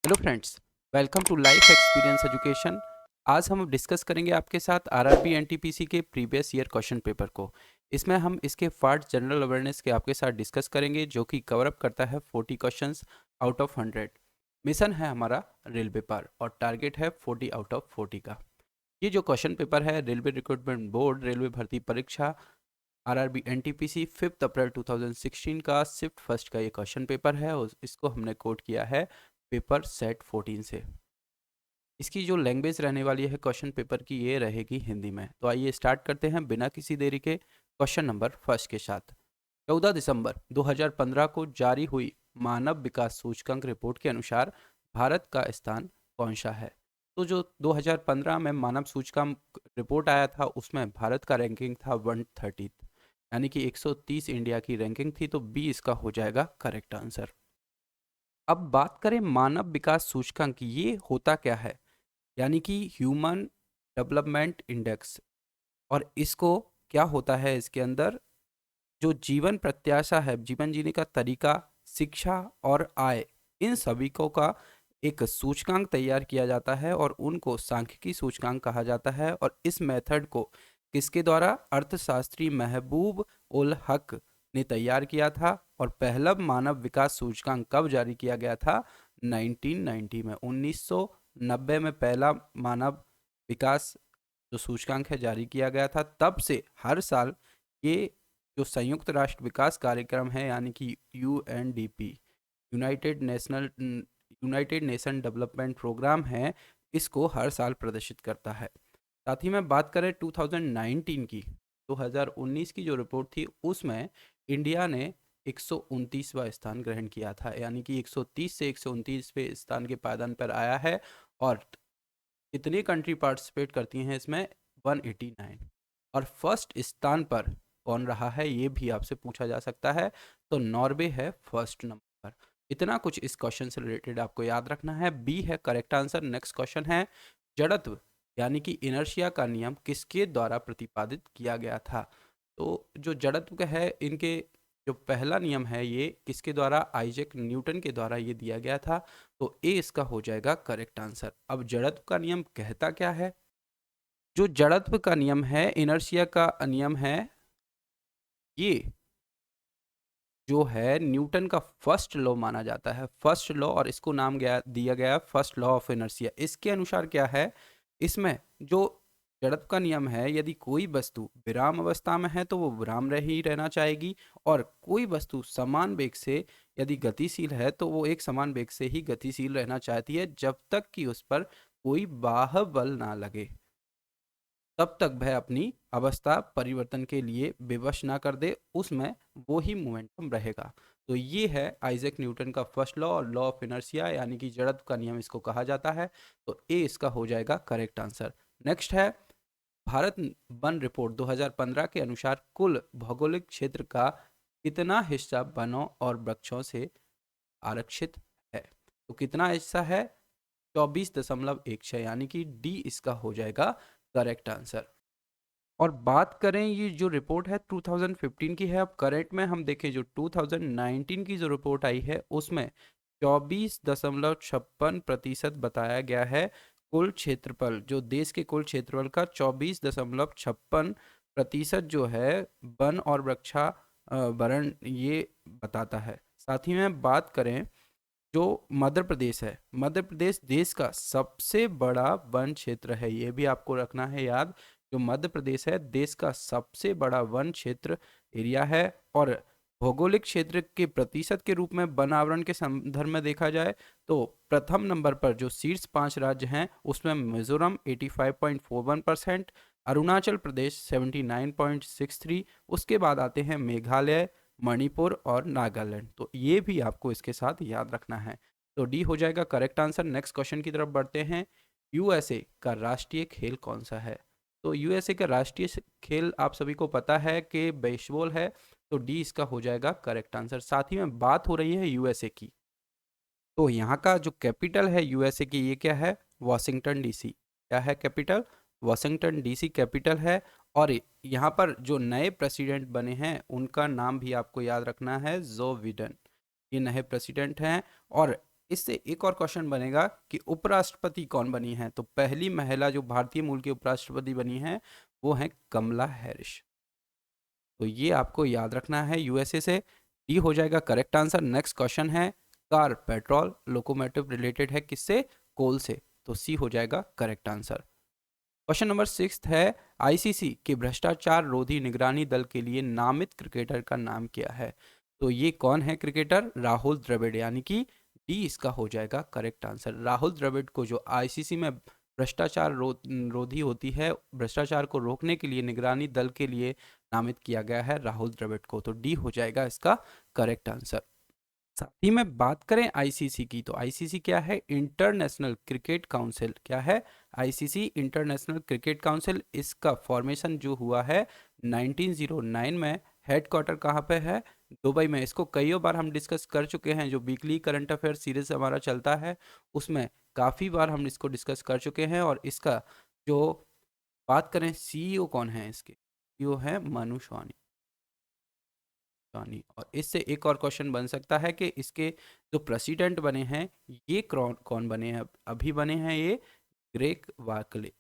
Hello friends, welcome to life experience education. आज हम discuss करेंगे आपके साथ आरआरबी एनटीपीसी के प्रीवियस ईयर क्वेश्चन पेपर को। इसमें हम इसके पार्ट जनरल अवेयरनेस के आपके साथ डिस्कस करेंगे, जो कि कवर अप करता है 40 क्वेश्चंस आउट ऑफ 100। मिशन है हमारा रेलवे पार और टारगेट है 40 आउट ऑफ 40 का। ये जो क्वेश्चन पेपर है रेलवे रिक्रूटमेंट बोर्ड रेलवे भर्ती परीक्षा आरआरबी एनटीपीसी 5 अप्रैल 2016 का शिफ्ट फर्स्ट का ये क्वेश्चन पेपर है और इसको हमने कोट किया है पेपर सेट 14 से। इसकी जो लैंग्वेज रहने वाली है क्वेश्चन पेपर की, ये रहेगी हिंदी में। तो आइए स्टार्ट करते हैं बिना किसी देरी के क्वेश्चन नंबर फर्स्ट के साथ। 14 दिसंबर 2015 को जारी हुई मानव विकास सूचकांक रिपोर्ट के अनुसार भारत का स्थान कौन सा है? तो जो 2015 में मानव सूचकांक रिपोर्ट आया था उसमें भारत का रैंकिंग था 130, यानी कि 130 इंडिया की रैंकिंग थी। तो बी इसका हो जाएगा करेक्ट आंसर। अब बात करें मानव विकास सूचकांक, ये होता क्या है? यानी कि ह्यूमन डेवलपमेंट इंडेक्स। और इसको क्या होता है, इसके अंदर जो जीवन प्रत्याशा है, जीवन जीने का तरीका, शिक्षा और आय, इन सभी को का एक सूचकांक तैयार किया जाता है और उनको सांख्यिकी सूचकांक कहा जाता है। और इस मेथड को किसके द्वारा? अर्थशास्त्री महबूब उल हक ने तैयार किया था। और पहला मानव विकास सूचकांक कब जारी किया गया था? 1990 में, 1990 में पहला मानव विकास जो सूचकांक है जारी किया गया था। तब से हर साल ये जो संयुक्त राष्ट्र विकास कार्यक्रम है, यानी कि UNDP, United Nation Development Programme है, इसको हर साल प्रदर्शित करता है। साथ ही में बात करें 2019 की, 2019 की जो रिपोर्ट थी उसमें इंडिया ने 129वां स्थान ग्रहण किया था, यानी कि 130 से 129वें स्थान के पायदान पर आया है। और कितनी कंट्री पार्टिसिपेट करती हैं इसमें? 189। और फर्स्ट स्थान पर कौन रहा है, ये भी आपसे पूछा जा सकता है। तो नॉर्वे है फर्स्ट नंबर पर। इतना कुछ इस क्वेश्चन से रिलेटेड आपको याद रखना है। बी है करेक्ट आंसर। नेक्स्ट क्वेश्चन है, जड़त्व यानी कि इनर्शिया का नियम किसके द्वारा प्रतिपादित किया गया था? तो जो जड़त्व का है, इनके जो पहला नियम है ये किसके द्वारा? आइजैक न्यूटन के द्वारा ये दिया गया था। तो ए इसका हो जाएगा करेक्ट आंसर। अब जड़त्व का नियम कहता क्या है? जो जड़त्व का नियम है, इनर्शिया का नियम है, ये जो है न्यूटन का फर्स्ट लॉ माना जाता है, फर्स्ट लॉ। और इसको नाम दिया गया फर्स्ट लॉ ऑफ इनर्शिया। इसके अनुसार क्या है, इसमें जो जड़त्व का नियम है, यदि कोई वस्तु विराम अवस्था में है तो वो विराम ही रहना चाहेगी। और कोई वस्तु समान वेग से यदि गतिशील है तो वो एक समान वेग से ही गतिशील रहना चाहती है, जब तक कि उस पर कोई बाह्य बल ना लगे। तब तक वह अपनी अवस्था परिवर्तन के लिए विवश ना कर दे, उसमें वो ही मोमेंटम रहेगा। तो ये है आइजैक न्यूटन का फर्स्ट लॉ और लॉ ऑफ इनर्शिया, यानी कि जड़त्व का नियम इसको कहा जाता है। तो ए इसका हो जाएगा करेक्ट आंसर। नेक्स्ट है, भारत वन रिपोर्ट 2015 के अनुसार कुल भौगोलिक क्षेत्र का कितना हिस्सा वनों और वृक्षों से आरक्षित है? तो कितना हिस्सा है? 24.16, यानी कि डी इसका हो जाएगा करेक्ट आंसर। और बात करें, ये जो रिपोर्ट है 2015 की है। अब करंट में हम देखें, जो 2019 की जो रिपोर्ट आई है उसमें 24.56% बताया गया है कुल क्षेत्रफल। जो देश के कुल क्षेत्रफल का 24.56% जो है वन और वृक्षावरण ये बताता है। साथ ही में बात करें, जो मध्य प्रदेश है, मध्य प्रदेश देश का सबसे बड़ा वन क्षेत्र है, ये भी आपको रखना है याद। जो मध्य प्रदेश है देश का सबसे बड़ा वन क्षेत्र एरिया है। और भौगोलिक क्षेत्र के प्रतिशत के रूप में वन आवरण के संदर्भ में देखा जाए तो प्रथम नंबर पर जो शीर्ष 5 राज्य हैं उसमें मिजोरम 85.41%, अरुणाचल प्रदेश 79.63, उसके बाद आते हैं मेघालय, मणिपुर और नागालैंड। तो ये भी आपको इसके साथ याद रखना है। तो डी हो जाएगा करेक्ट आंसर। नेक्स्ट क्वेश्चन की तरफ बढ़ते हैं। यूएसए का राष्ट्रीय खेल कौन सा है? तो यूएसए का राष्ट्रीय खेल आप सभी को पता है कि बेसबॉल है। तो डी इसका हो जाएगा करेक्ट आंसर। साथ ही में बात हो रही है यूएसए की, तो यहाँ का जो कैपिटल है यूएसए की, ये क्या है? Washington DC. क्या है कैपिटल? वॉशिंगटन डीसी कैपिटल है। और यहाँ पर जो नए प्रेसिडेंट बने हैं उनका नाम भी आपको याद रखना है, जो बिडेन। ये नए प्रेसिडेंट हैं। और इससे एक और क्वेश्चन बनेगा कि उपराष्ट्रपति कौन बनी है। तो पहली महिला जो भारतीय मूल की उपराष्ट्रपति बनी है वो है कमला हैरिस। तो ये आपको याद रखना है यूएसए से। डी हो जाएगा करेक्ट आंसर। नेक्स्ट क्वेश्चन है कार पेट्रोल लोकोमोटिव रिलेटेड है किससे, कोल से। तो सी हो जाएगा करेक्ट आंसर। क्वेश्चन नंबर 6 है आईसीसी के भ्रष्टाचार रोधी निगरानी दल के लिए नामित क्रिकेटर का नाम क्या है। तो ये कौन है क्रिकेटर, राहुल द्रविड़, यानी कि डी इसका हो जाएगा करेक्ट आंसर। राहुल द्रविड़ को जो आईसीसी में भ्रष्टाचार रोधी होती है, भ्रष्टाचार को रोकने के लिए निगरानी दल के लिए नामित किया गया है राहुल द्रविड़ को। तो डी हो जाएगा इसका करेक्ट आंसर। साथ ही में बात करें आईसीसी की, तो आईसीसी क्या है, इंटरनेशनल क्रिकेट काउंसिल। क्या है, आईसीसी इंटरनेशनल क्रिकेट काउंसिल। इसका फॉर्मेशन जो हुआ है 1909 में। हेडक्वार्टर कहाँ पे है, दुबई में। इसको कई बार हम डिस्कस कर चुके हैं, जो वीकली करंट अफेयर सीरीज हमारा चलता है उसमें काफ़ी बार हम इसको डिस्कस कर चुके हैं। और इसका जो बात करें सीईओ कौन है, इसके सीईओ है मनु स्वामी। और इससे एक और क्वेश्चन बन सकता है कि इसके जो प्रेसिडेंट बने हैं ये कौन कौन बने हैं, अभी बने हैं ये ग्रेग वार्कले।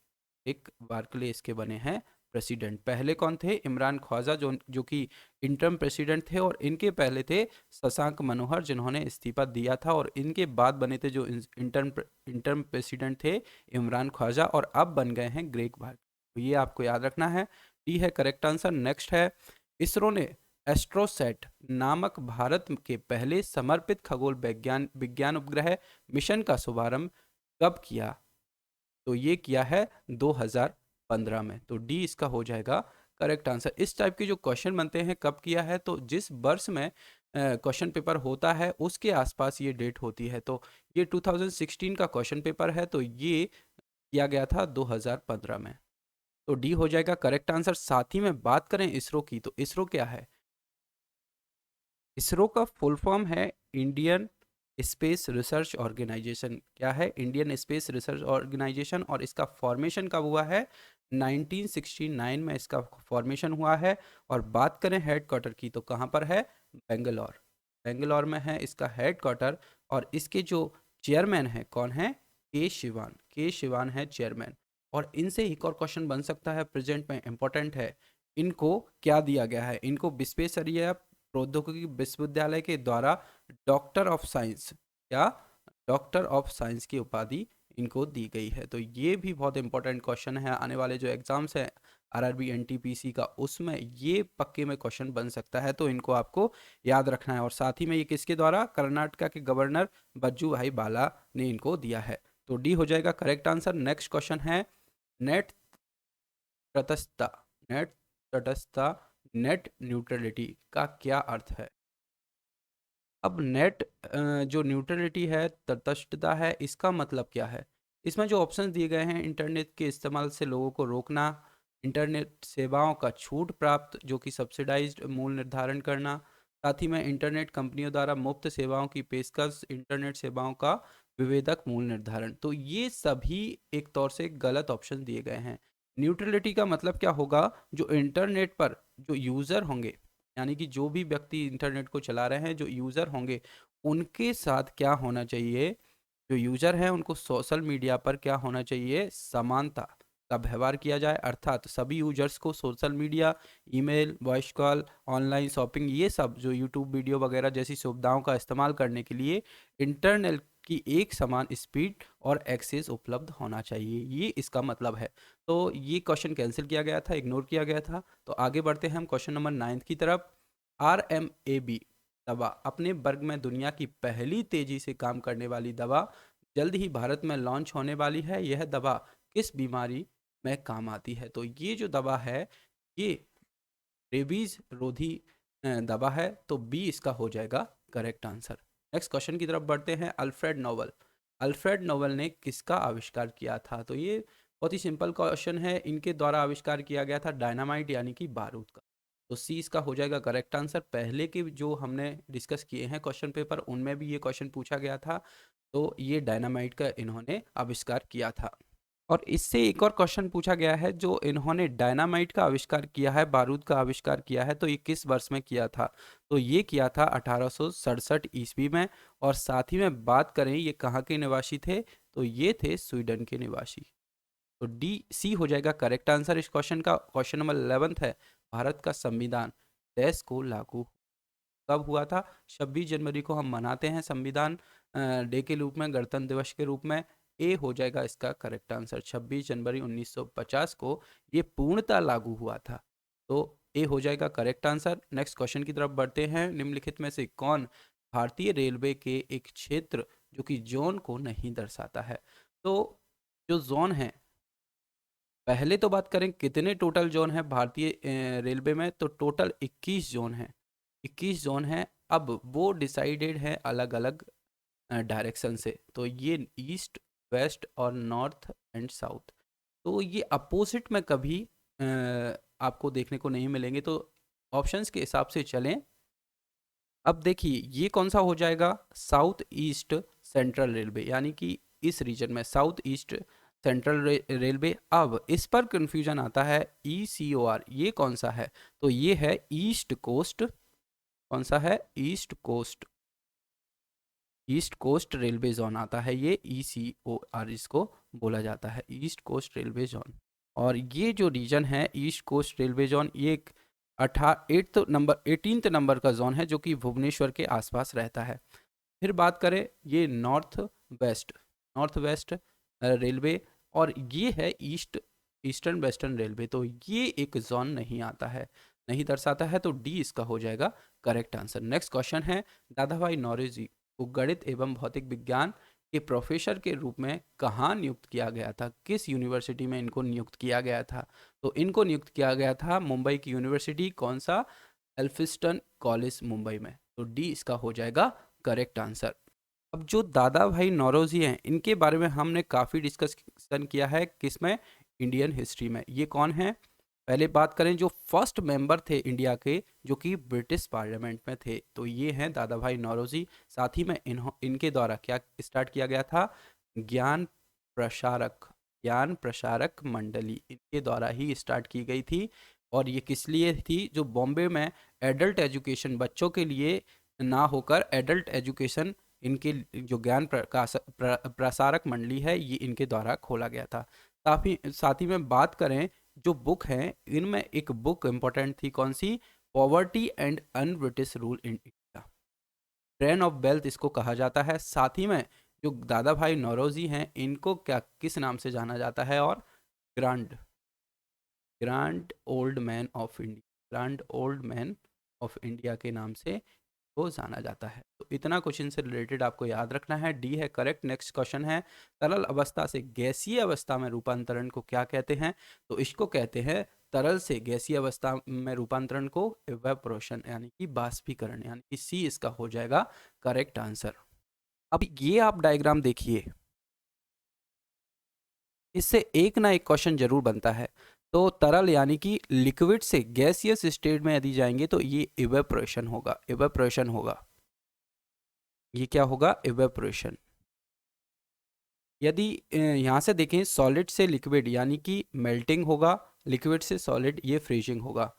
एक वार्कले इसके बने हैं प्रेसिडेंट। पहले कौन थे, इमरान ख्वाजा जो कि इंटर्म प्रेसिडेंट थे, और इनके पहले थे शशांक मनोहर जिन्होंने इस्तीफा दिया था, और इनके बाद बने थे जो इंटर्म प्रेसिडेंट थे इमरान ख्वाजा, और अब बन गए हैं ग्रेग वार्कले। तो ये आपको याद रखना है। डी है करेक्ट आंसर। नेक्स्ट है इसरो ने एस्ट्रोसैट नामक भारत के पहले समर्पित खगोल विज्ञान उपग्रह मिशन का शुभारंभ कब किया। तो ये किया है 2015 में। तो डी इसका हो जाएगा करेक्ट आंसर। इस टाइप के जो क्वेश्चन बनते हैं कब किया है, तो जिस वर्ष में क्वेश्चन पेपर होता है उसके आसपास ये डेट होती है। तो ये 2016 का क्वेश्चन पेपर है, तो ये किया गया था 2015 में। तो डी हो जाएगा करेक्ट आंसर। साथ ही में बात करें इसरो की, तो इसरो क्या है, इसरो का फुल फॉर्म है इंडियन स्पेस रिसर्च ऑर्गेनाइजेशन। क्या है, इंडियन स्पेस रिसर्च ऑर्गेनाइजेशन। और इसका फॉर्मेशन कब हुआ है, 1969 में इसका फॉर्मेशन हुआ है। और बात करें हेडक्वार्टर की, तो कहाँ पर है, बेंगलोर। बेंगलोर में है इसका हेडक्वार्टर। और इसके जो चेयरमैन है कौन है, के शिवान है चेयरमैन। और इनसे एक और क्वेश्चन बन सकता है, प्रेजेंट में इंपॉर्टेंट है। इनको क्या दिया गया है, इनको विश्वेश्वरैया प्रौद्योगिकी विश्वविद्यालय के द्वारा डॉक्टर ऑफ साइंस, क्या, डॉक्टर ऑफ साइंस की उपाधि इनको दी गई है। तो ये भी बहुत इंपॉर्टेंट क्वेश्चन है, आने वाले जो एग्जाम्स हैं आरआरबी एनटीपीसी का, उसमें ये पक्के में क्वेश्चन बन सकता है। तो इनको आपको याद रखना है। और साथ ही में ये किसके द्वारा, कर्नाटका के गवर्नर वजुभाई वाला ने इनको दिया है। तो डी हो जाएगा करेक्ट आंसर। नेक्स्ट क्वेश्चन है नेट तटस्थता। नेट तटस्थता, नेट न्यूट्रलिटी का क्या अर्थ है। अब नेट जो न्यूट्रलिटी है, तटस्थता है, इसका मतलब क्या है। इसमें जो ऑप्शंस दिए गए हैं, इंटरनेट के इस्तेमाल से लोगों को रोकना, इंटरनेट सेवाओं का छूट प्राप्त जो कि सब्सिडाइज्ड मूल्य निर्धारण करना, साथ ही में इंटरनेट कंपनियों द्वारा मुफ्त सेवाओं की पेशकश, इंटरनेट सेवाओं का विभेदक मूल्य निर्धारण। तो ये सभी एक तौर से गलत ऑप्शन दिए गए हैं। न्यूट्रलिटी का मतलब क्या होगा, जो इंटरनेट पर जो यूज़र होंगे, यानी कि जो भी व्यक्ति इंटरनेट को चला रहे हैं, जो यूज़र होंगे, उनके साथ क्या होना चाहिए, जो यूज़र हैं उनको सोशल मीडिया पर क्या होना चाहिए, समानता का व्यवहार किया जाए। अर्थात सभी यूजर्स को social media, email, voice call, online shopping, ये सब जो यूट्यूब वीडियो वगैरह जैसी सुविधाओं का इस्तेमाल करने के लिए इंटरनेट की एक समान स्पीड और एक्सेस उपलब्ध होना चाहिए, ये इसका मतलब है। तो ये क्वेश्चन कैंसिल किया गया था, इग्नोर किया गया था। तो आगे बढ़ते हैं हम क्वेश्चन नंबर 9 की तरफ। RMAB दवा अपने वर्ग में दुनिया की पहली तेजी से काम करने वाली दवा जल्द ही भारत में लॉन्च होने वाली है। यह दवा किस बीमारी में काम आती है। तो ये जो दवा है ये रेबीज रोधी दवा है। तो बी इसका हो जाएगा करेक्ट आंसर। नेक्स्ट क्वेश्चन की तरफ बढ़ते हैं। अल्फ्रेड नोबल ने किसका आविष्कार किया था। तो ये बहुत ही सिंपल क्वेश्चन है। इनके द्वारा आविष्कार किया गया था डायनामाइट यानी कि बारूद का। तो सी इसका हो जाएगा करेक्ट आंसर। पहले के जो हमने डिस्कस किए हैं क्वेश्चन पेपर, उनमें भी ये क्वेश्चन पूछा गया था। तो ये डायनामाइट का इन्होंने आविष्कार किया था। और इससे एक और क्वेश्चन पूछा गया है, जो इन्होंने डायनामाइट का आविष्कार किया है, बारूद का आविष्कार किया है, तो ये किस वर्ष में किया था? तो ये किया था 1867 ईस्वी में। और साथ ही में बात करें ये कहाँ के निवासी थे, तो ये थे स्वीडन के निवासी। तो डी सी हो जाएगा करेक्ट आंसर इस क्वेश्चन का। क्वेश्चन नंबर 11 है, भारत का संविधान देश को लागू कब हुआ था? 26 जनवरी को हम मनाते हैं संविधान डे के रूप में, गणतंत्र दिवस के रूप में। ए हो जाएगा इसका करेक्ट आंसर। 26 जनवरी 1950 को ये पूर्णतः लागू हुआ था। तो ए हो जाएगा करेक्ट आंसर। नेक्स्ट क्वेश्चन की तरफ बढ़ते हैं। निम्नलिखित में से कौन भारतीय रेलवे के एक क्षेत्र जो कि जोन को नहीं दर्शाता है? तो जो जोन है, पहले तो बात करें कितने टोटल जोन है भारतीय रेलवे में, तो टोटल 21 जोन है। 21 जोन है। अब वो डिसाइडेड है अलग अलग डायरेक्शन से, तो ये ईस्ट, वेस्ट और नॉर्थ एंड साउथ। तो ये अपोजिट में कभी आपको देखने को नहीं मिलेंगे। तो ऑप्शंस के हिसाब से चलें। अब देखिए ये कौन सा हो जाएगा, साउथ ईस्ट सेंट्रल रेलवे, यानी कि इस रीजन में साउथ ईस्ट सेंट्रल रेलवे। अब इस पर कंफ्यूजन आता है, ECOR ये कौन सा है? तो ये है ईस्ट कोस्ट। कौन सा है? East coast. East coast railway zone आता है ये, ECOR इसको बोला जाता है, ईस्ट कोस्ट रेलवे जोन। और ये जो रीजन है ईस्ट कोस्ट रेलवे जोन, ये एक 18 नंबर का जोन है जो कि भुवनेश्वर के आसपास रहता है। फिर बात करें ये नॉर्थ वेस्ट रेलवे, और ये है ईस्टर्न वेस्टर्न रेलवे। तो ये एक जोन नहीं आता है, नहीं दर्शाता है। तो डी इसका हो जाएगा करेक्ट आंसर। नेक्स्ट क्वेश्चन है, दादा भाई नौरोजी को गणित एवं भौतिक विज्ञान के प्रोफेसर के रूप में कहाँ नियुक्त किया गया था? किस यूनिवर्सिटी में इनको नियुक्त किया गया था? तो इनको नियुक्त किया गया था मुंबई की यूनिवर्सिटी। कौन सा? एल्फिस्टन कॉलेज मुंबई में। तो डी इसका हो जाएगा करेक्ट आंसर। अब जो दादा भाई नौरोजी हैं, इनके बारे में हमने काफ़ी डिस्कशन किया है, किसमें? इंडियन हिस्ट्री में। ये कौन है? पहले बात करें जो फर्स्ट मेंबर थे इंडिया के, जो कि ब्रिटिश पार्लियामेंट में थे, तो ये हैं दादा भाई नौरोजी। साथ ही में इनके द्वारा क्या स्टार्ट किया गया था? ज्ञान प्रसारक ज्ञान प्रसारक मंडली इनके द्वारा ही स्टार्ट की गई थी। और ये किस लिए थी? जो बॉम्बे में एडल्ट एजुकेशन, बच्चों के लिए ना होकर एडल्ट एजुकेशन, इनके जो ज्ञान प्रसारक मंडली है, ये इनके द्वारा खोला गया था। काफ़ी साथ ही में बात करें जो बुक हैं, इनमें एक बुक इंपॉर्टेंट थी, कौन सी? Poverty and un British rule in India. Drain of wealth इसको कहा जाता है। साथ ही में जो दादा भाई नौरोजी हैं, इनको क्या किस नाम से जाना जाता है? और grand grand old man of India, grand old man of India के नाम से को जाना जाता है। तो इतना क्वेश्चन से रिलेटेड आपको याद रखना है। डी है करेक्ट। नेक्स्ट क्वेश्चन है, तरल अवस्था से गैसीय अवस्था में रूपांतरण को क्या कहते हैं? तो इसको कहते हैं, तरल से गैसीय अवस्था में रूपांतरण को इवेपोरेशन, यानी कि बाष्पीकरण, यानी कि सी इसका हो जाएगा करेक्ट आंसर। अब ये आप डायग्राम देखिए, इससे एक ना एक क्वेश्चन जरूर बनता है। तो तरल यानी कि लिक्विड से गैसियस स्टेट में यदि जाएंगे तो ये इवेपोरेशन होगा, इवेपोरेशन होगा। ये क्या होगा? इवेपोरेशन। यदि यहाँ से देखें सॉलिड से लिक्विड यानी कि मेल्टिंग होगा, लिक्विड से सॉलिड ये फ्रीजिंग होगा,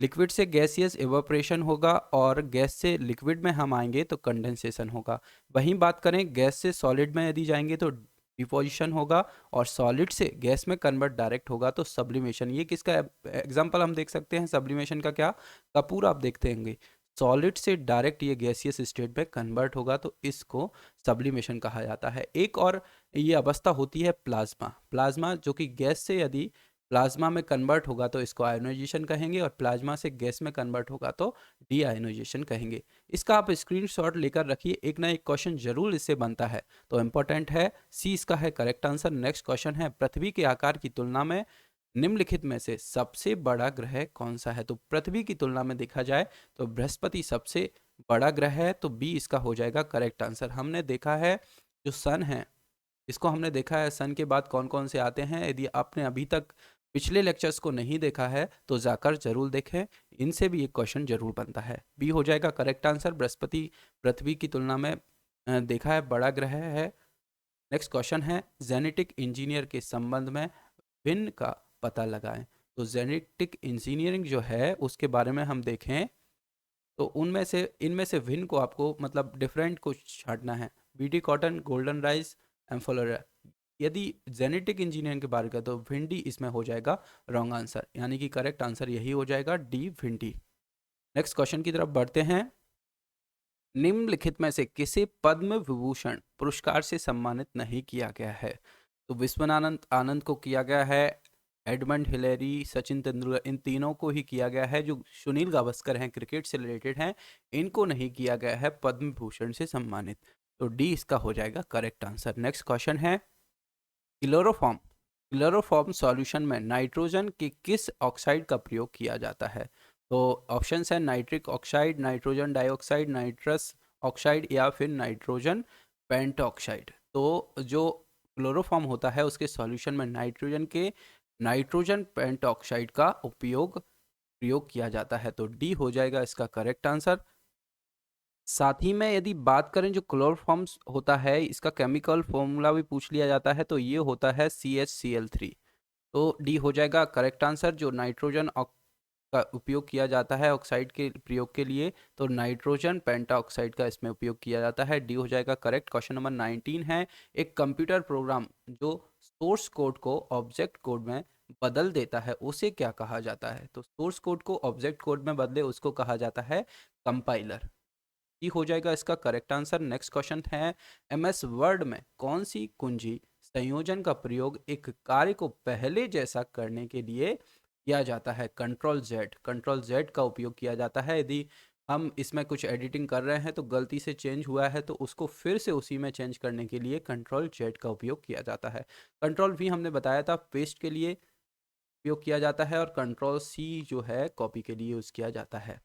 लिक्विड से गैसियस इवेपोरेशन होगा, और गैस से लिक्विड में हम आएंगे तो कंडेंसेशन होगा। वहीं बात करें गैस से सॉलिड में यदि जाएंगे तो डिपोजिशन होगा, और सॉलिड से गैस में कन्वर्ट डायरेक्ट होगा तो सब्लिमेशन। ये किसका एग्जांपल हम देख सकते हैं सब्लिमेशन का? क्या? कपूर आप देखते होंगे, सॉलिड से डायरेक्ट ये गैसियस स्टेट में कन्वर्ट होगा, तो इसको सब्लिमेशन कहा जाता है। एक और ये अवस्था होती है प्लाज्मा। प्लाज्मा जो कि गैस से यदि प्लाज्मा में कन्वर्ट होगा तो इसको आयोनाइजेशन कहेंगे, और प्लाज्मा से गैस में कन्वर्ट होगा तो डी आयोनाइजेशन कहेंगे। इसका आप स्क्रीनशॉट लेकर रखिए, एक ना एक क्वेश्चन जरूर इससे बनता है, तो इंपॉर्टेंट है। सी इसका है करेक्ट आंसर। नेक्स्ट क्वेश्चन है, पृथ्वी के आकार की तुलना में निम्नलिखित में से सबसे बड़ा ग्रह कौन सा है? तो पृथ्वी की तुलना में देखा जाए तो बृहस्पति सबसे बड़ा ग्रह है, तो बी इसका हो जाएगा करेक्ट आंसर। हमने देखा है जो सन है, इसको हमने देखा है सन के बाद कौन कौन से आते हैं। यदि आपने अभी तक पिछले लेक्चर्स को नहीं देखा है तो जाकर जरूर देखें, इनसे भी एक क्वेश्चन जरूर बनता है। बी हो जाएगा करेक्ट आंसर। बृहस्पति पृथ्वी की तुलना में देखा है बड़ा ग्रह है। नेक्स्ट क्वेश्चन है जेनेटिक इंजीनियर के संबंध में भिन्न का पता लगाएं। तो जेनेटिक इंजीनियरिंग जो है उसके बारे में हम देखें तो उनमें से इनमें से भिन्न को आपको मतलब डिफरेंट को छांटना है। BT cotton, golden rice, Amflora. यदि जेनेटिक इंजीनियरिंग के बारे का तो भिंडी इसमें हो जाएगा रॉन्ग आंसर, यानी कि करेक्ट आंसर यही हो जाएगा डी भिंडी। नेक्स्ट क्वेश्चन की तरफ बढ़ते हैं। निम्नलिखित में से किसे पद्म विभूषण पुरस्कार से सम्मानित नहीं किया गया है? तो विश्वनानंद आनंद को किया गया है, एडमंड हिलेरी, सचिन तेंदुलकर, इन तीनों को ही किया गया है। जो सुनील गावस्कर हैं, क्रिकेट से रिलेटेड हैं, इनको नहीं किया गया है पद्म भूषण से सम्मानित। तो डी इसका हो जाएगा करेक्ट आंसर। नेक्स्ट क्वेश्चन है क्लोरोफॉर्म क्लोरोफॉर्म सॉल्यूशन में नाइट्रोजन के किस ऑक्साइड का प्रयोग किया जाता है? तो ऑप्शंस है nitric oxide, nitrogen dioxide, nitrous oxide या फिर नाइट्रोजन पेंटऑक्साइड। तो जो क्लोरोफॉर्म होता है उसके सॉल्यूशन में नाइट्रोजन पेंटऑक्साइड का प्रयोग किया जाता है। तो डी हो जाएगा इसका करेक्ट आंसर। साथ ही में यदि बात करें जो क्लोरोफॉर्म्स होता है इसका केमिकल फॉर्मूला भी पूछ लिया जाता है, तो ये होता है CHCl3। तो डी हो जाएगा करेक्ट आंसर। जो नाइट्रोजन का उपयोग किया जाता है ऑक्साइड के प्रयोग के लिए, तो नाइट्रोजन पेंटा ऑक्साइड का इसमें उपयोग किया जाता है। डी हो जाएगा करेक्ट। क्वेश्चन नंबर 19 है, एक कंप्यूटर प्रोग्राम जो सोर्स कोड को ऑब्जेक्ट कोड में बदल देता है उसे क्या कहा जाता है? तो सोर्स कोड को ऑब्जेक्ट कोड में बदले उसको कहा जाता है कंपाइलर। ये हो जाएगा इसका करेक्ट आंसर। नेक्स्ट क्वेश्चन है, MS वर्ड में कौन सी कुंजी संयोजन का प्रयोग एक कार्य को पहले जैसा करने के लिए किया जाता है? कंट्रोल Z का उपयोग किया जाता है। यदि हम इसमें कुछ एडिटिंग कर रहे हैं तो गलती से चेंज हुआ है तो उसको फिर से उसी में चेंज करने के लिए कंट्रोल Z का उपयोग किया जाता है। कंट्रोल V हमने बताया था पेस्ट के लिए उपयोग किया जाता है, और कंट्रोल C जो है कॉपी के लिए यूज़ किया जाता है।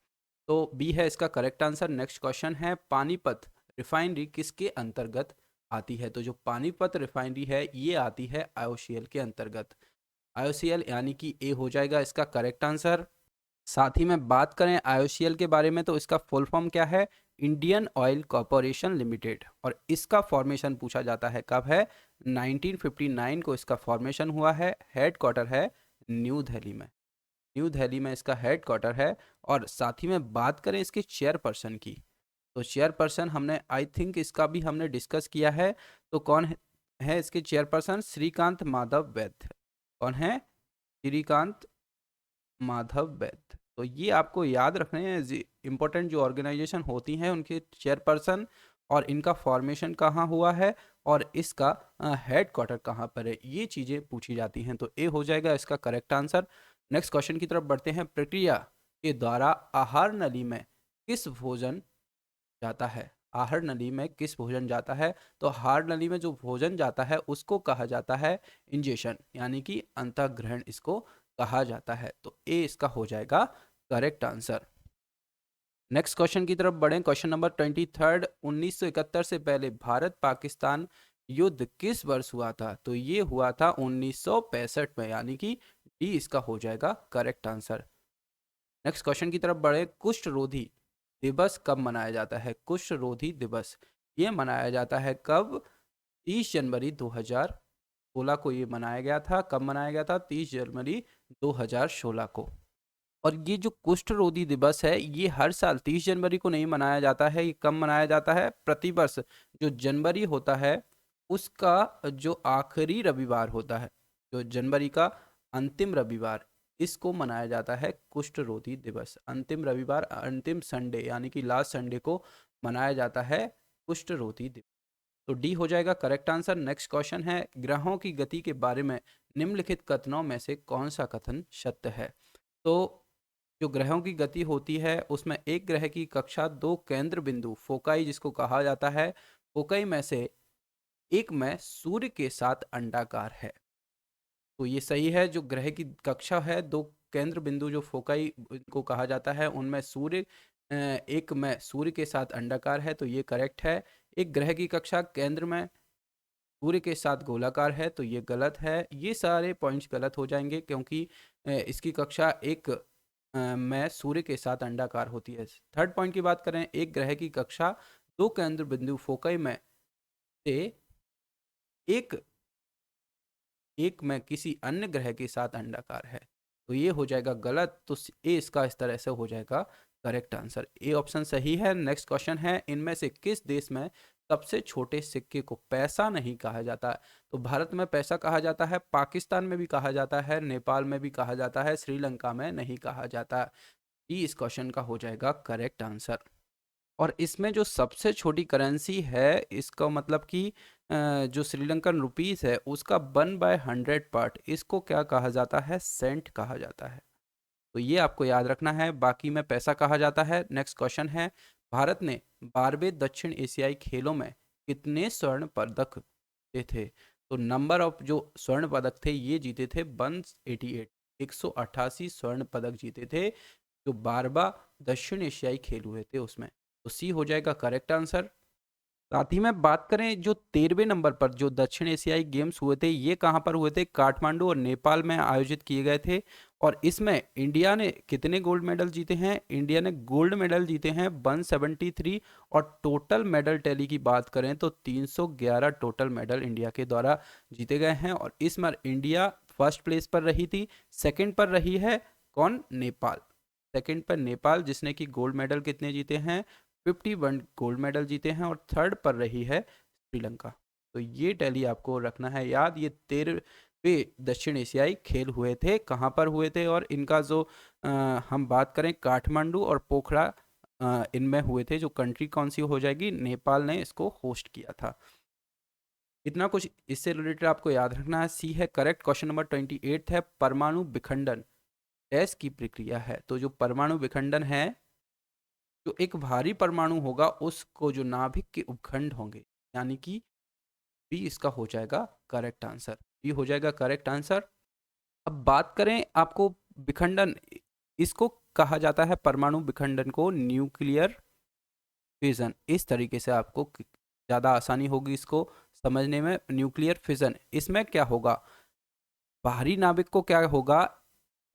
तो बी है इसका करेक्ट आंसर। नेक्स्ट क्वेश्चन है, पानीपत रिफाइनरी किसके अंतर्गत आती है? तो जो पानीपत रिफाइनरी है ये आती है IOCL के अंतर्गत। IOCL यानी कि ए हो जाएगा इसका करेक्ट आंसर। साथ ही में बात करें IOCL के बारे में तो इसका फुल फॉर्म क्या है? Indian oil corporation limited. और इसका फॉर्मेशन पूछा जाता है कब है? 1959 को इसका फॉर्मेशन हुआ है। हेड क्वार्टर है न्यू दिल्ली में। न्यू दिल्ली में इसका हेड क्वार्टर है। और साथ ही में बात करें इसके चेयरपर्सन की, तो चेयरपर्सन हमने आई थिंक इसका भी हमने डिस्कस किया है। तो कौन है इसके चेयरपर्सन? श्रीकांत माधव वैद्य। कौन है? श्रीकांत माधव वैद्य। तो ये आपको याद रखने हैं इंपॉर्टेंट जो ऑर्गेनाइजेशन होती हैं उनके चेयरपर्सन, और इनका फॉर्मेशन कहाँ हुआ है, और इसका हेड क्वार्टर कहाँ पर है, ये चीज़ें पूछी जाती हैं। तो ए हो जाएगा इसका करेक्ट आंसर। नेक्स्ट क्वेश्चन की तरफ बढ़ते हैं। प्रक्रिया के द्वारा आहार नली में किस भोजन जाता है? आहार नली में किस भोजन जाता है? तो आहार नली में जो भोजन जाता है उसको कहा जाता है इंजेशन, यानी कि अंतःग्रहण इसको कहा जाता है। तो ए इसका हो जाएगा करेक्ट आंसर। नेक्स्ट क्वेश्चन की तरफ बढ़ें। क्वेश्चन नंबर 23, 1971 से पहले भारत पाकिस्तान युद्ध किस वर्ष हुआ था? तो ये हुआ था 1965 में, यानी कि डी इसका हो जाएगा करेक्ट आंसर। नेक्स्ट क्वेश्चन की तरफ बढ़े। कुष्ठ रोधी दिवस कब मनाया जाता है? कुष्ठ रोधी दिवस ये मनाया जाता है कब? 30 जनवरी 2016 को ये मनाया गया था। कब मनाया गया था? 30 जनवरी 2016 को। और ये जो कुष्ठ रोधी दिवस है ये हर साल 30 जनवरी को नहीं मनाया जाता है। ये कब मनाया जाता है? प्रतिवर्ष जो जनवरी होता है उसका जो आखिरी रविवार होता है, जो जनवरी का अंतिम रविवार, इसको मनाया जाता है कुष्ठ रोधी दिवस। अंतिम रविवार, अंतिम संडे यानी कि लास्ट संडे को मनाया जाता है कुष्ठ रोधी दिवस। तो डी हो जाएगा करेक्ट आंसर। नेक्स्ट क्वेश्चन है, ग्रहों की गति के बारे में निम्नलिखित कथनों में से कौन सा कथन सत्य है? तो जो ग्रहों की गति होती है उसमें एक ग्रह की कक्षा दो केंद्र बिंदु फोकाई जिसको कहा जाता है, फोकाई में से एक में सूर्य के साथ अंडाकार है। तो ये सही है। जो ग्रह की कक्षा है दो केंद्र बिंदु जो फोकाई को कहा जाता है उनमें सूर्य एक में सूर्य के साथ अंडाकार है, तो ये करेक्ट है। एक ग्रह की कक्षा केंद्र में सूर्य के साथ गोलाकार है, तो ये गलत है। ये सारे पॉइंट्स गलत हो जाएंगे क्योंकि इसकी कक्षा एक में सूर्य के साथ अंडाकार होती है। थर्ड पॉइंट की बात करें, एक ग्रह की कक्षा दो केंद्र बिंदु फोकई में से एक एक में किसी अन्य ग्रह के साथ अंडाकार है। तो ये हो जाएगा गलत, तो ए इसका इस तरह से हो जाएगा करेक्ट आंसर। ए ऑप्शन सही है। नेक्स्ट क्वेश्चन है, इनमें से किस देश में सबसे छोटे सिक्के को पैसा नहीं कहा जाता? तो भारत में पैसा कहा जाता है, पाकिस्तान में भी कहा जाता है, नेपाल में भी कहा जाता है, श्रीलंका में नहीं कहा जाता। ई इस क्वेश्चन का हो जाएगा करेक्ट आंसर। और इसमें जो सबसे छोटी करेंसी है, इसका मतलब कि जो श्रीलंकन रुपीस है उसका 1/100 इसको क्या कहा जाता है? सेंट कहा जाता है। तो ये आपको याद रखना है, बाकी में पैसा कहा जाता है। नेक्स्ट क्वेश्चन है, भारत ने 12वें दक्षिण एशियाई खेलों में कितने स्वर्ण पदक जीते थे? तो नंबर ऑफ जो स्वर्ण पदक थे ये जीते थे 188, 188 स्वर्ण पदक जीते थे जो 12वां दक्षिण एशियाई खेल हुए थे उसमें। तो सी हो जाएगा करेक्ट आंसर। साथ ही में बात करें जो 13वें नंबर पर जो दक्षिण एशियाई गेम्स हुए थे, ये कहाँ पर हुए थे? काठमांडू और नेपाल में आयोजित किए गए थे। और इसमें इंडिया ने कितने गोल्ड मेडल जीते हैं? इंडिया ने गोल्ड मेडल जीते हैं 173। और टोटल मेडल टैली की बात करें तो 311 टोटल मेडल इंडिया के द्वारा जीते गए हैं। और इसमें इंडिया फर्स्ट प्लेस पर रही थी। सेकंड पर रही है कौन? नेपाल। सेकंड पर नेपाल, जिसने कि गोल्ड मेडल कितने जीते हैं? 51 गोल्ड मेडल जीते हैं। और थर्ड पर रही है श्रीलंका। तो ये टैली आपको रखना है याद। ये 13वें दक्षिण एशियाई खेल हुए थे, कहाँ पर हुए थे? और इनका जो हम बात करें काठमांडू और पोखरा इनमें हुए थे। जो कंट्री कौन सी हो जाएगी? नेपाल ने इसको होस्ट किया था। इतना कुछ इससे रिलेटेड आपको याद रखना है। सी है करेक्ट। क्वेश्चन नंबर 28 है, परमाणु विखंडन डैश की प्रक्रिया है? तो जो परमाणु विखंडन है, जो एक भारी परमाणु होगा उसको जो नाभिक के उपखंड होंगे, यानी कि बी इसका हो जाएगा करेक्ट आंसर। बी हो जाएगा करेक्ट आंसर। अब बात करें आपको विखंडन, इसको कहा जाता है परमाणु विखंडन को न्यूक्लियर फिजन। इस तरीके से आपको ज़्यादा आसानी होगी इसको समझने में। न्यूक्लियर फिजन, इसमें क्या होगा? बाहरी नाभिक को क्या होगा?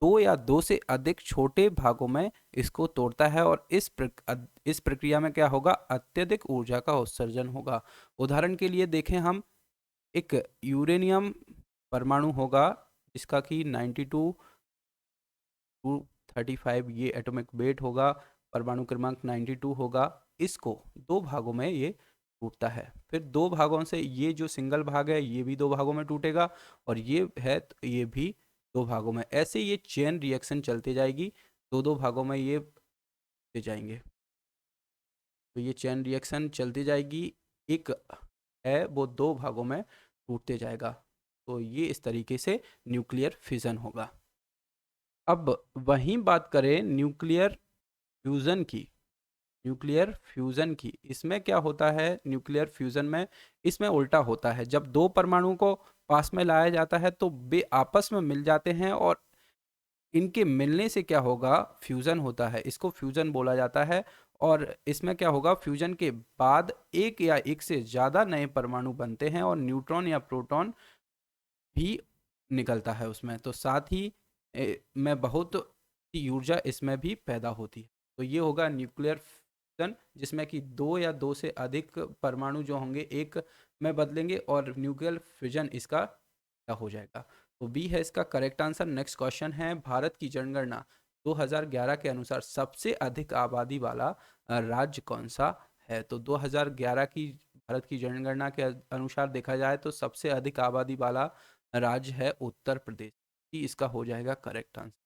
दो या दो से अधिक छोटे भागों में इसको तोड़ता है। और इस प्रक्रिया में क्या होगा? अत्यधिक ऊर्जा का उत्सर्जन होगा। उदाहरण के लिए देखें हम, एक यूरेनियम परमाणु होगा जिसका कि 92 टू 35 ये एटॉमिक वेट होगा, परमाणु क्रमांक 92 होगा। इसको दो भागों में ये टूटता है। फिर दो भागों से ये जो सिंगल भाग है ये भी दो भागों में टूटेगा, और ये है तो ये भी दो भागों में। ऐसे ये चेन रिएक्शन चलती जाएगी, दो दो भागों में ये होते जाएंगे। तो ये चेन रिएक्शन चलती जाएगी, एक है वो दो भागों में टूटते जाएगा। तो ये इस तरीके से न्यूक्लियर फिजन होगा। अब वहीं बात करें न्यूक्लियर फ्यूज़न की। न्यूक्लियर फ्यूज़न की, इसमें क्या होता है? न्यूक्लियर फ्यूज़न में इसमें उल्टा होता है। जब दो परमाणु को पास में लाया जाता है तो वे आपस में मिल जाते हैं, और इनके मिलने से क्या होगा? फ्यूज़न होता है। इसको फ्यूज़न बोला जाता है। और इसमें क्या होगा? फ्यूज़न के बाद एक या एक से ज़्यादा नए परमाणु बनते हैं, और न्यूट्रॉन या प्रोटॉन भी निकलता है उसमें। तो साथ ही में बहुत सी ऊर्जा इसमें भी पैदा होती है। तो ये होगा न्यूक्लियर फिशन, जिसमें कि दो या दो से अधिक परमाणु जो होंगे एक में बदलेंगे, और न्यूक्लियर फिजन इसका क्या हो जाएगा? तो बी है इसका करेक्ट आंसर। नेक्स्ट क्वेश्चन है, भारत की जनगणना 2011 के अनुसार सबसे अधिक आबादी वाला राज्य कौन सा है? तो 2011 की भारत की जनगणना के अनुसार देखा जाए तो सबसे अधिक आबादी वाला राज्य है उत्तर प्रदेश। ही इसका हो जाएगा करेक्ट आंसर।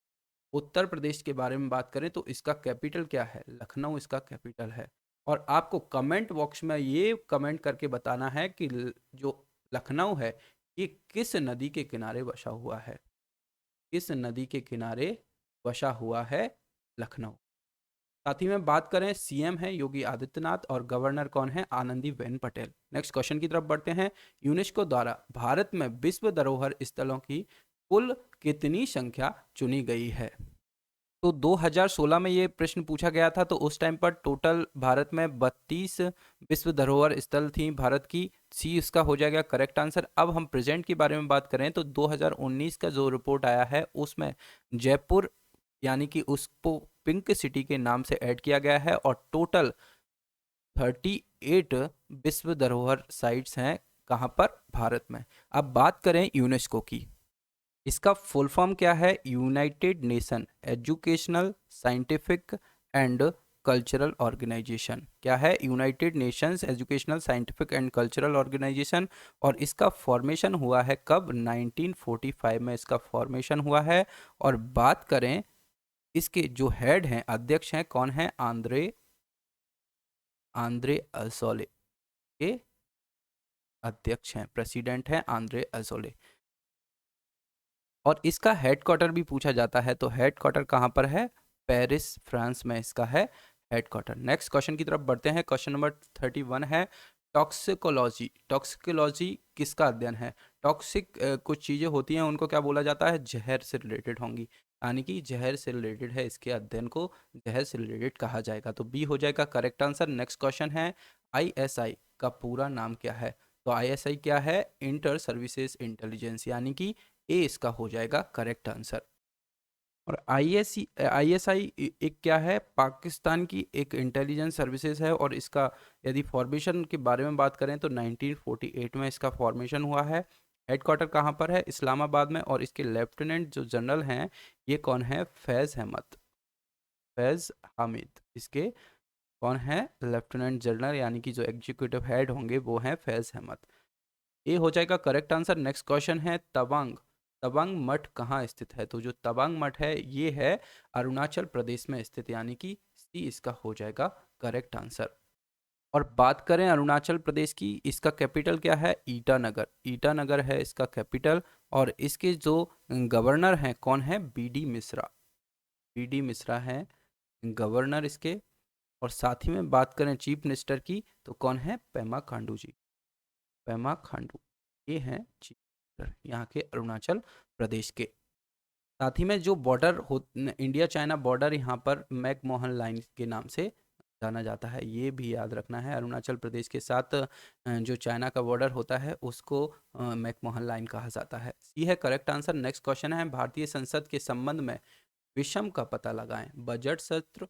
उत्तर प्रदेश के बारे में बात करें तो इसका कैपिटल क्या है? लखनऊ इसका कैपिटल है। और आपको कमेंट बॉक्स में ये कमेंट करके बताना है कि जो लखनऊ है ये किस नदी के किनारे बसा हुआ है? किस नदी के किनारे बसा हुआ है लखनऊ? साथ ही में बात करें, सीएम है योगी आदित्यनाथ और गवर्नर कौन है? आनंदीबेन पटेल। नेक्स्ट क्वेश्चन की तरफ बढ़ते हैं। यूनेस्को द्वारा भारत में विश्व धरोहर स्थलों की कुल कितनी संख्या चुनी गई है? तो 2016 में ये प्रश्न पूछा गया था। तो उस टाइम पर टोटल भारत में 32 विश्व धरोहर स्थल थी भारत की। सी इसका हो जाएगा करेक्ट आंसर। अब हम प्रेजेंट के बारे में बात करें तो 2019 का जो रिपोर्ट आया है उसमें जयपुर यानी कि उसको पिंक सिटी के नाम से ऐड किया गया है। और टोटल 38 विश्व धरोहर साइट्स हैं कहाँ पर? भारत में। अब बात करें यूनेस्को की, इसका फुल फॉर्म क्या है? United Nation Educational Scientific and Cultural Organization. क्या है? United Nations Educational Scientific and Cultural Organization. और इसका फॉर्मेशन हुआ है कब? 1945 में इसका फॉर्मेशन हुआ है। और बात करें इसके जो हेड हैं, अध्यक्ष हैं, कौन है? आंद्रे आंद्रे अजोले के अध्यक्ष हैं, प्रेसिडेंट हैं आंद्रे अजोले। और इसका हेडक्वार्टर भी पूछा जाता है, तो हेडक्वार्टर कहाँ पर है? पेरिस, फ्रांस में इसका है हेडक्वार्टर। नेक्स्ट क्वेश्चन की तरफ बढ़ते हैं। क्वेश्चन नंबर 31 है टॉक्सिकोलॉजी। टॉक्सिकोलॉजी किसका अध्ययन है? टॉक्सिक कुछ चीज़ें होती हैं, उनको क्या बोला जाता है? जहर से रिलेटेड होंगी, यानी कि जहर से रिलेटेड है, इसके अध्ययन को जहर से रिलेटेड कहा जाएगा। तो बी हो जाएगा करेक्ट आंसर। नेक्स्ट क्वेश्चन है आईएसआई का पूरा नाम क्या है? तो आईएसआई क्या है? इंटर सर्विसेज इंटेलिजेंस, यानी कि ए इसका हो जाएगा करेक्ट आंसर। और आईएसआई एक क्या है? पाकिस्तान की एक इंटेलिजेंस सर्विसेज है। और इसका यदि फॉर्मेशन के बारे में बात करें तो 1948 में इसका फॉर्मेशन हुआ है। हेडक्वार्टर कहाँ पर है? इस्लामाबाद में। और इसके लेफ्टिनेंट जो जनरल हैं, ये कौन है? फैज़ हामिद इसके कौन है? लेफ्टिनेंट जनरल, यानी कि जो एग्जीक्यूटिव हेड होंगे वो हैं फैज़ अहमद। ये हो जाएगा करेक्ट आंसर। नेक्स्ट क्वेश्चन है तवांग। तवांग मठ कहाँ स्थित है? तो जो तवांग मठ है ये है अरुणाचल प्रदेश में स्थित, यानी कि सी इसका हो जाएगा करेक्ट आंसर। और बात करें अरुणाचल प्रदेश की, इसका कैपिटल क्या है? ईटानगर। ईटानगर है इसका कैपिटल। और इसके जो गवर्नर हैं, कौन है? बीडी मिश्रा। बीडी मिश्रा हैं गवर्नर इसके। और साथ ही में बात करें चीफ मिनिस्टर की, तो कौन है? पेमा खांडू जी। पेमा खांडू ये हैं चीफ मिनिस्टर यहाँ के अरुणाचल प्रदेश के। साथ ही में जो बॉर्डर हो, इंडिया चाइना बॉर्डर यहाँ पर मैकमोहन लाइन के नाम से जाना जाता है, ये भी याद रखना है। अरुणाचल प्रदेश के साथ जो चाइना का बॉर्डर होता है उसको मैकमोहन लाइन कहा जाता है। सी है करेक्ट आंसर। नेक्स्ट क्वेश्चन है भारतीय संसद के संबंध में विषम का पता लगाएं। बजट सत्र,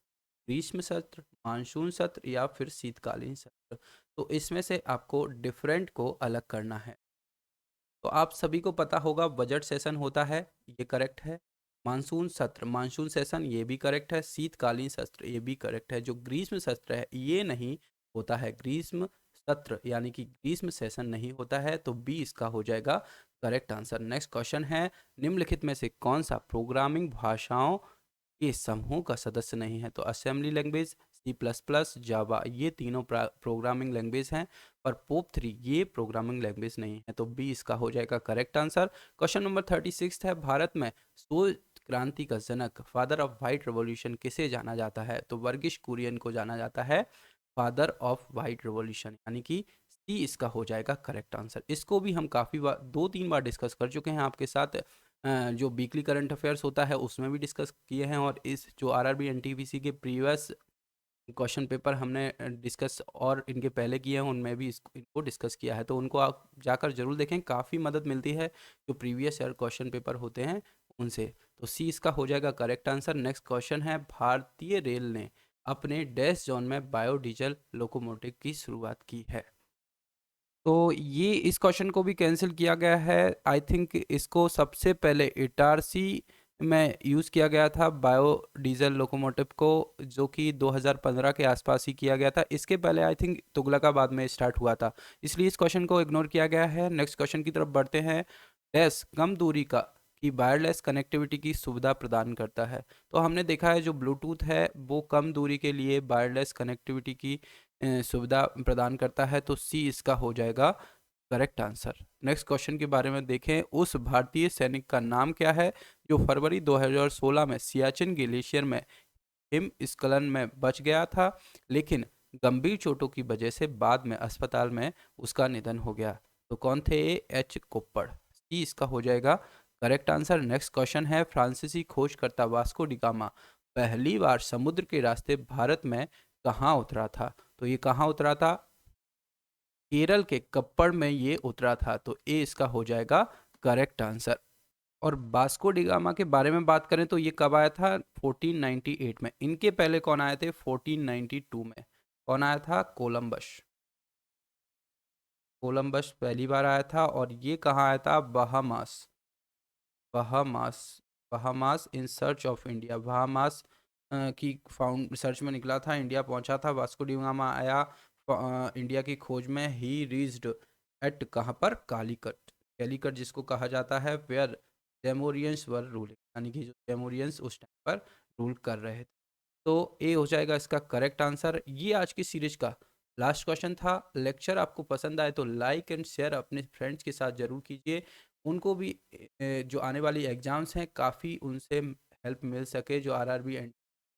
ग्रीष्म सत्र, मानसून सत्र या फिर शीतकालीन सत्र। तो इसमें से आपको डिफरेंट को अलग करना है। तो आप सभी को पता होगा बजट सेशन होता है, ये करेक्ट है। मानसून सत्र, मानसून सेशन, ये भी करेक्ट है। शीतकालीन सत्र, ये भी करेक्ट है। जो ग्रीष्म सत्र है ये नहीं होता है, ग्रीष्म सत्र यानी कि ग्रीष्म सेशन नहीं होता है। तो बी इसका हो जाएगा करेक्ट आंसर। नेक्स्ट क्वेश्चन है निम्नलिखित में से कौन सा प्रोग्रामिंग भाषाओं के समूह का सदस्य नहीं है? तो assembly language, C plus plus, Java, ये तीनों प्रोग्रामिंग लैंग्वेज हैं। पर पोप 3 ये प्रोग्रामिंग लैंग्वेज नहीं है। तो बी इसका हो जाएगा करेक्ट आंसर। क्वेश्चन नंबर 36 है भारत में श्वेत क्रांति का जनक, फादर ऑफ व्हाइट रेवोल्यूशन किसे जाना जाता है? तो वर्गीश कुरियन को जाना जाता है फादर ऑफ व्हाइट रेवोल्यूशन, यानी कि सी इसका हो जाएगा करेक्ट आंसर। इसको भी हम काफ़ी बार, 2-3 बार डिस्कस कर चुके हैं आपके साथ। जो वीकली करंट अफेयर्स होता है उसमें भी डिस्कस किए हैं। और इस जो आरआरबी एनटीपीसी के प्रीवियस क्वेश्चन पेपर हमने डिस्कस और इनके पहले किए हैं उनमें भी इनको डिस्कस किया है। तो उनको आप जाकर जरूर देखें, काफ़ी मदद मिलती है जो प्रीवियस ईयर क्वेश्चन पेपर होते हैं उनसे। तो सी इसका हो जाएगा करेक्ट आंसर। नेक्स्ट क्वेश्चन है भारतीय रेल ने अपने डैश जोन में बायोडीजल लोकोमोटिव की शुरुआत की है? तो ये इस क्वेश्चन को भी कैंसिल किया गया है। आई थिंक इसको सबसे पहले इटारसी में यूज़ किया गया था बायोडीजल लोकोमोटिव को, जो कि 2015 के आसपास ही किया गया था। इसके पहले आई थिंक तुगलकाबाद में स्टार्ट हुआ था, इसलिए इस क्वेश्चन को इग्नोर किया गया है। नेक्स्ट क्वेश्चन की तरफ बढ़ते हैं। डैश कम दूरी का की वायरलेस कनेक्टिविटी की सुविधा प्रदान करता है? तो हमने देखा है जो ब्लूटूथ है वो कम दूरी के लिए वायरलेस कनेक्टिविटी की सुविधा प्रदान करता है। तो सी इसका हो जाएगा करेक्ट आंसर। नेक्स्ट क्वेश्चन के बारे में देखें। उस भारतीय सैनिक का नाम क्या है जो फरवरी 2016 में सियाचिन ग्लेशियर में हिमस्खलन में बच गया था, लेकिन गंभीर चोटों की वजह से बाद में अस्पताल में उसका निधन हो गया? तो कौन थे? एच कोप्पड़। सी इसका हो जाएगा करेक्ट आंसर। नेक्स्ट क्वेश्चन है फ्रांसीसी खोजकर्ता वास्को डी गामा पहली बार समुद्र के रास्ते भारत में कहाँ उतरा था? तो ये कहाँ उतरा था? केरल के कप्पड़ में ये उतरा था। तो ए इसका हो जाएगा करेक्ट आंसर। और वास्को डी गामा के बारे में बात करें तो ये कब आया था? 1498 में। इनके पहले कौन आए थे? 1492 में। कौन आया था? कोलंबस। कोलंबस पहली बार आया था और ये कहाँ आया था? Bahamas. Bahamas. Bahamas in search of India. Bahamas की फाउंड सर्च में निकला था, इंडिया पहुंचा था, वास्को डी गामा आया इंडिया की खोज में। ही रीच्ड एट कहाँ पर? कालीकट। कैलीकट जिसको कहा जाता है वेयर जेमोरियंस वर रूलिंग, यानी कि जो जेमोरियंस उस टाइम पर रूल कर रहे थे। तो ए हो जाएगा इसका करेक्ट आंसर। ये आज की सीरीज का लास्ट क्वेश्चन था। लेक्चर आपको पसंद आए तो लाइक एंड शेयर अपने फ्रेंड्स के साथ ज़रूर कीजिए, उनको भी जो आने वाली एग्ज़ाम्स हैं काफ़ी उनसे हेल्प मिल सके। जो आरआरबी एंड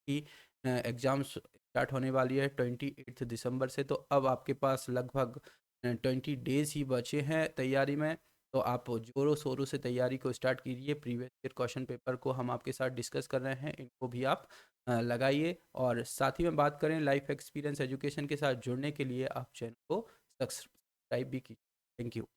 की एग्ज़ाम्स स्टार्ट होने वाली है 28 दिसंबर से, तो अब आपके पास लगभग 20 डेज़ ही बचे हैं तैयारी में। तो आप ज़ोरों शोरों से तैयारी को स्टार्ट कीजिए। प्रीवियस ईयर क्वेश्चन पेपर को हम आपके साथ डिस्कस कर रहे हैं, इनको भी आप लगाइए। और साथ ही में बात करें लाइफ एक्सपीरियंस एजुकेशन के साथ जुड़ने के लिए, आप चैनल को सब्सक्राइब भी कीजिए। Thank you.